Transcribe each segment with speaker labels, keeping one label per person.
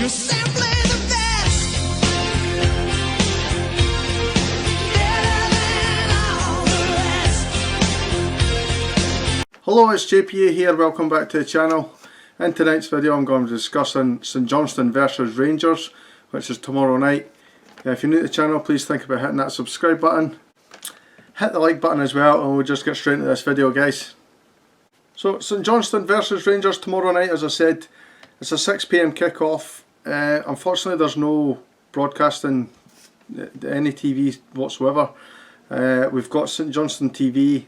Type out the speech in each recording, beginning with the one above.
Speaker 1: You're simply the best. Better than all the rest.
Speaker 2: Hello, it's JPA here, welcome back to the channel. In tonight's video I'm going to be discussing St Johnstone versus Rangers, which is tomorrow night. If you're new to the channel, please think about hitting that subscribe button. Hit the like button as well, and we'll just get straight into this video, guys. So St Johnstone versus Rangers tomorrow night, as I said, it's a 6 PM kickoff. Unfortunately there's no broadcasting, any TV whatsoever. We've got St Johnstone TV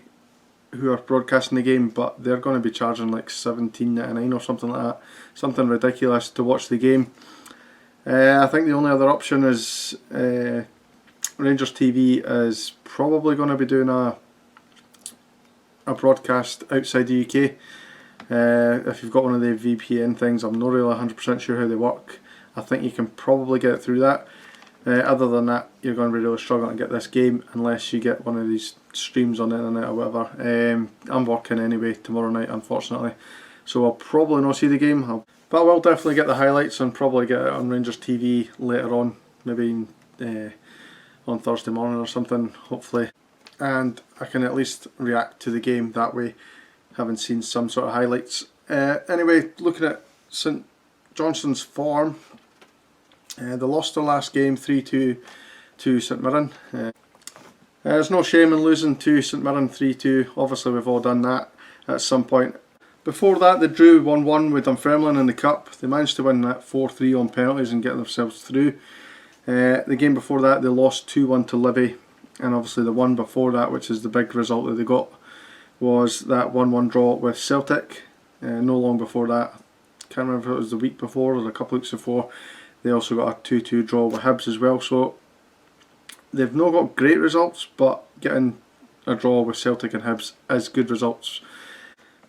Speaker 2: who are broadcasting the game, but they're going to be charging like $17.99 or something like that, something ridiculous to watch the game. I think the only other option is Rangers TV is probably going to be doing a broadcast outside the UK. If you've got one of the VPN things, I'm not really 100% sure how they work. I think you can probably get it through that. Other than that, you're going to be really struggling to get this game unless you get one of these streams on the internet or whatever. I'm working anyway tomorrow night, unfortunately, so I'll probably not see the game, but I will definitely get the highlights and probably get it on Rangers TV later on, maybe on Thursday morning or something, hopefully, and I can at least react to the game that way, having seen some sort of highlights. Anyway, looking at St Johnstone's form, they lost their last game 3-2 to St Mirren. There's no shame in losing to St Mirren 3-2, obviously we've all done that at some point. Before that they drew 1-1 with Dunfermline in the Cup. They managed to win that 4-3 on penalties and get themselves through. The game before that they lost 2-1 to Livy, and obviously the one before that, which is the big result that they got, was that 1-1 draw with Celtic. No long before that, can't remember if it was the week before or a couple of weeks before, they also got a 2-2 draw with Hibs as well. So they've not got great results, but getting a draw with Celtic and Hibs is good results.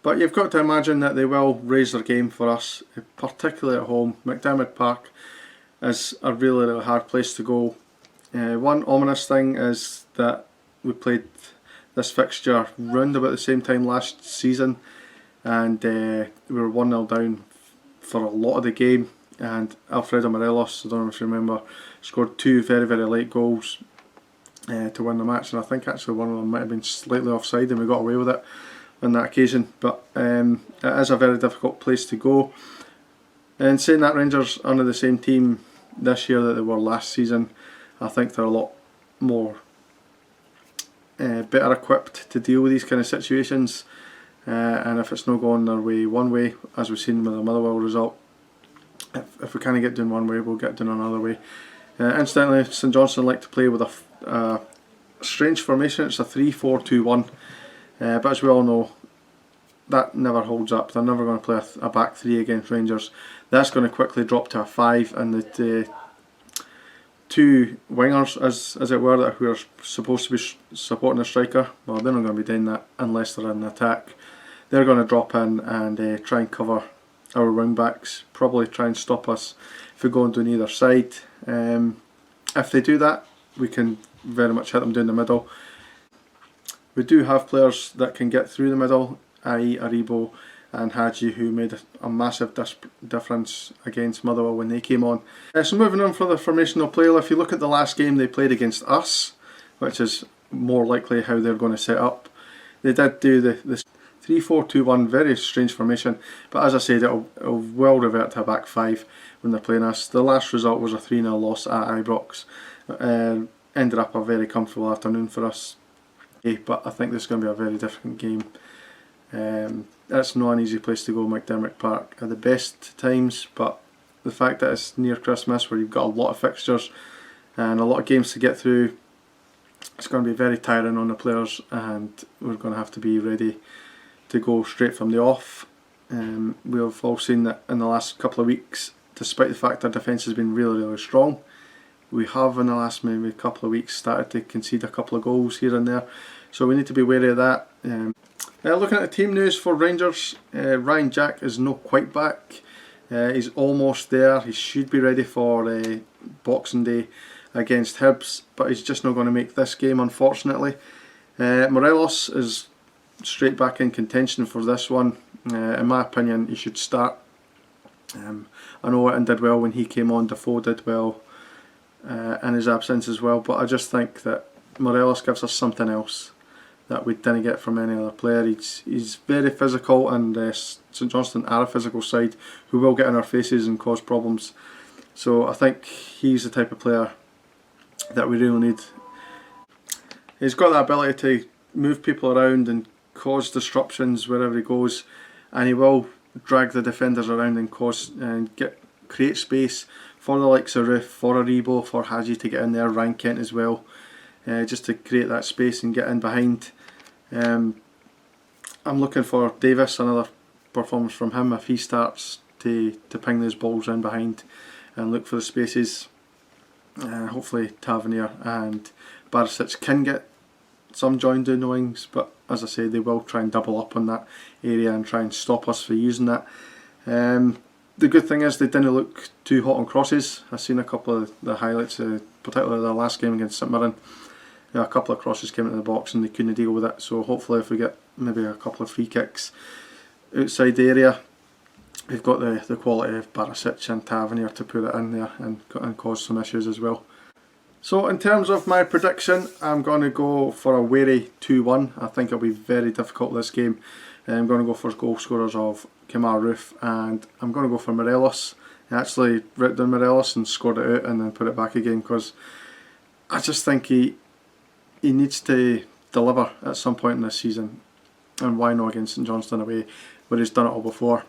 Speaker 2: But you've got to imagine that they will raise their game for us, particularly at home. McDairmid Park is a really hard place to go. One ominous thing is that we played this fixture round about the same time last season, and we were 1-0 down for a lot of the game, and Alfredo Morelos, I don't know if you remember, scored two very late goals to win the match, and I think actually one of them might have been slightly offside and we got away with it on that occasion. But it is a very difficult place to go. And saying that, Rangers are the same team this year that they were last season. I think they're a lot more better equipped to deal with these kind of situations, and if it's not going their way one way, as we've seen with the Motherwell result, if we can't get done one way, we'll get done another way. Incidentally, St Johnstone like to play with a strange formation. It's a 3-4-2-1, but as we all know, that never holds up. They're never going to play a back three against Rangers. That's going to quickly drop to a 5, and the two wingers, as it were, who are supposed to be supporting the striker, well, they're not going to be doing that unless they're in attack. They're going to drop in and try and cover our wing backs, probably try and stop us if we go on either side. If they do that, we can very much hit them down the middle. We do have players that can get through the middle, i.e. Aribo and Hadji, who made a massive difference against Motherwell when they came on. So moving on for the formational play, if you look at the last game they played against us, which is more likely how they're going to set up, they did do the 3-4-2-1, very strange formation, but as I said, it'll well revert to a back 5 when they're playing us. The last result was a 3-0 loss at Ibrox. Ended up a very comfortable afternoon for us, but I think this is going to be a very different game. It's not an easy place to go, McDairmid Park, at the best times, but the fact that it's near Christmas, where you've got a lot of fixtures and a lot of games to get through, it's going to be very tiring on the players, and we're going to have to be ready to go straight from the off. We've all seen that in the last couple of weeks, despite the fact our defence has been really strong, we have in the last maybe couple of weeks started to concede a couple of goals here and there, so we need to be wary of that. Looking at the team news for Rangers, Ryan Jack is not quite back. He's almost there. He should be ready for Boxing Day against Hibs, but he's just not going to make this game, unfortunately. Morelos is straight back in contention for this one. In my opinion, he should start. I know Witten did well when he came on, Defoe did well in his absence as well, but I just think that Morelos gives us something else that we didn't get from any other player. He's very physical, and St Johnstone are a physical side who will get in our faces and cause problems. So I think he's the type of player that we really need. He's got that ability to move people around and cause disruptions wherever he goes, and he will drag the defenders around and create space for the likes of Roof, for Aribo, for Hadji to get in there, Ryan Kent as well, just to create that space and get in behind. I'm looking for Davis, another performance from him, if he starts to ping those balls in behind and look for the spaces. Hopefully Tavernier and Barisic can get some joined in the wings, but as I say, they will try and double up on that area and try and stop us from using that. The good thing is they didn't look too hot on crosses. I've seen a couple of the highlights, particularly the last game against St Mirren. A couple of crosses came into the box and they couldn't deal with it, so hopefully if we get maybe a couple of free kicks outside the area, we've got the quality of Barisic and Tavernier to put it in there and cause some issues as well. So in terms of my prediction, I'm going to go for a wary 2-1. I think it'll be very difficult this game. I'm going to go for goal scorers of Kemar Roof, and I'm going to go for Morelos. I actually wrote down Morelos and scored it out and then put it back again, because I just think he needs to deliver at some point in this season, and why not against St Johnstone away where he's done it all before.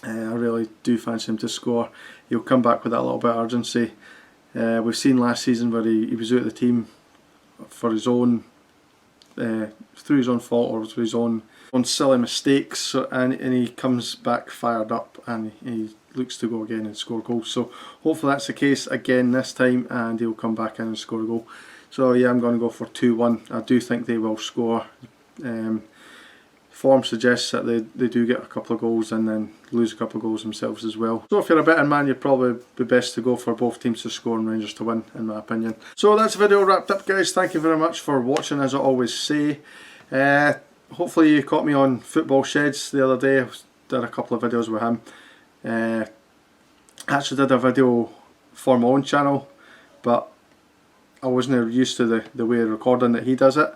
Speaker 2: I really do fancy him to score. He'll come back with that little bit of urgency. We've seen last season where he was out of the team for his own, through his own fault or through his own silly mistakes, and he comes back fired up and he looks to go again and score goals. So hopefully that's the case again this time, and he'll come back in and score a goal. So yeah, I'm going to go for 2-1. I do think they will score. Form suggests that they do get a couple of goals and then lose a couple of goals themselves as well. So if you're a betting man, you'd probably be best to go for both teams to score and Rangers to win, in my opinion. So that's the video wrapped up, guys. Thank you very much for watching, as I always say. Hopefully you caught me on Football Shedz the other day. I did a couple of videos with him. I actually did a video for my own channel, but I wasn't used to the way of recording that he does it,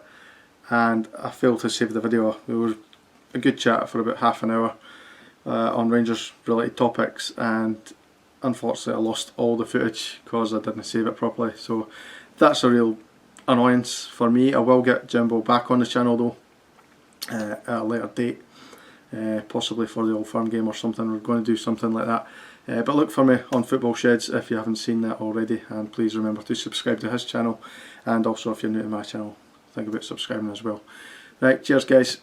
Speaker 2: and I failed to save the video. It was a good chat for about half an hour on Rangers related topics, and unfortunately I lost all the footage because I didn't save it properly. So that's a real annoyance for me. I will get Jimbo back on the channel though at a later date, possibly for the Old Firm game or something. We're going to do something like that. But look for me on Football Shedz if you haven't seen that already, and please remember to subscribe to his channel, and also if you're new to my channel, think about subscribing as well. Right, cheers guys.